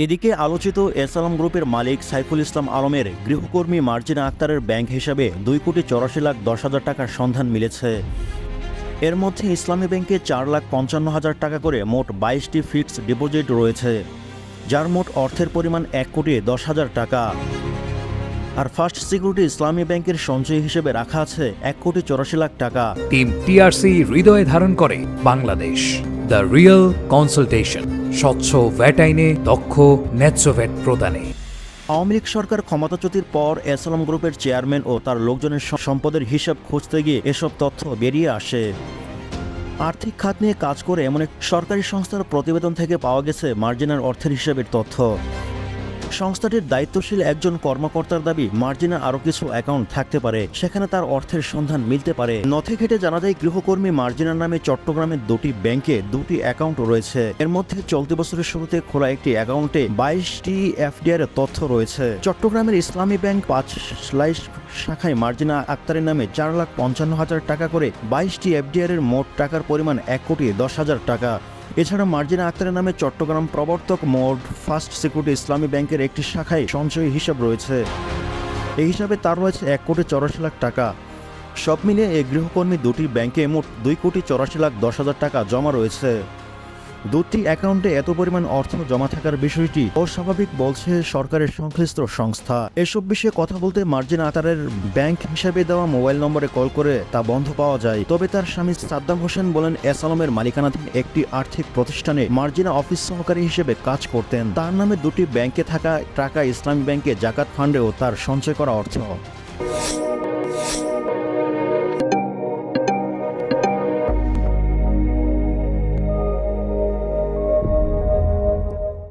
এদিকে আলোচিত এস আলম গ্রুপের মালিক সাইফুল ইসলাম আলমের গৃহকর্মী মার্জিনা আক্তারের ব্যাংক হিসাবে 2,84,10,000 টাকার সন্ধান মিলেছে। এর মধ্যে ইসলামী ব্যাংকে 4,55,000 টাকা করে মোট 22টি ফিক্সড ডিপোজিট রয়েছে, যার মোট অর্থের পরিমাণ 1,10,00,000 টাকা। আর ফার্স্ট সিকিউরিটি ইসলামী ব্যাংকের সঞ্চয় হিসেবে রাখা আছে 1,84,00,000 টাকা। টিম টিআরসি হৃদয়ে ধারণ করে বাংলাদেশ। দ্য রিয়েল কনসালটেশন, স্বচ্ছ ভ্যাট আইনে দক্ষ ন্যায্য ভ্যাট প্রদানে। আওয়ামী লীগ সরকার ক্ষমতাচ্যুতির পর এস আলম গ্রুপের চেয়ারম্যান ও তার লোকজনের সম্পদের হিসাব খুঁজতে গিয়ে এসব তথ্য বেরিয়ে আসে। আর্থিক খাত নিয়ে কাজ করে এমন এক সরকারি সংস্থার প্রতিবেদন থেকে পাওয়া গেছে মার্জিনার অর্থের হিসাবের তথ্য। সংস্থাটির দায়িত্বশীল একজন কর্মকর্তার দাবি, মার্জিনার আরও কিছু অ্যাকাউন্ট থাকতে পারে, সেখানে তার অর্থের সন্ধান মিলতে পারে। নথি ঘেটে জানা যায়, গৃহকর্মী মার্জিনার নামে চট্টগ্রামের 2টি ব্যাংকে 2টি অ্যাকাউন্ট রয়েছে। এর মধ্যে চলতি বছরের শুরুতে খোলা একটি অ্যাকাউন্টে 22টি এফডিআর এর তথ্য রয়েছে। চট্টগ্রামের ইসলামী ব্যাংক 5 শাখায় মার্জিনা আক্তারের নামে 4,55,000 টাকা করে 22টি এফডিআর এর মোট টাকার পরিমাণ 1,10,00,000 টাকা। এছাড়া মার্জিনা আক্তারের নামে চট্টগ্রাম প্রবর্তক মোড় ফার্স্ট সিকিউরিটি ইসলামী ব্যাংকের একটি শাখায় সঞ্চয়ী হিসাব রয়েছে। এই হিসাবে তার রয়েছে 1,84,00,000 টাকা। সব মিলিয়ে এই গৃহকর্মী 2টি ব্যাংকে মোট 2,84,10,000 টাকা জমা রয়েছে। 2টি অ্যাকাউন্টে এত পরিমাণ অর্থ জমা থাকার বিষয়টি অস্বাভাবিক বলছে সরকারের সংশ্লিষ্ট সংস্থা। এসব বিষয়ে কথা বলতে মার্জিনা আক্তারের ব্যাংক হিসাবে দেওয়া মোবাইল নম্বরে কল করে তা বন্ধ পাওয়া যায়। তবে তার স্বামী সাদ্দাম হোসেন বলেন, এস আলমের মালিকানাধীন একটি আর্থিক প্রতিষ্ঠানে মার্জিনা অফিস সহকারী হিসেবে কাজ করতেন। তার নামে 2টি ব্যাংকে থাকা টাকা ইসলামী ব্যাংকে জাকাত ফান্ডেও তার সঞ্চয় করা অর্থ।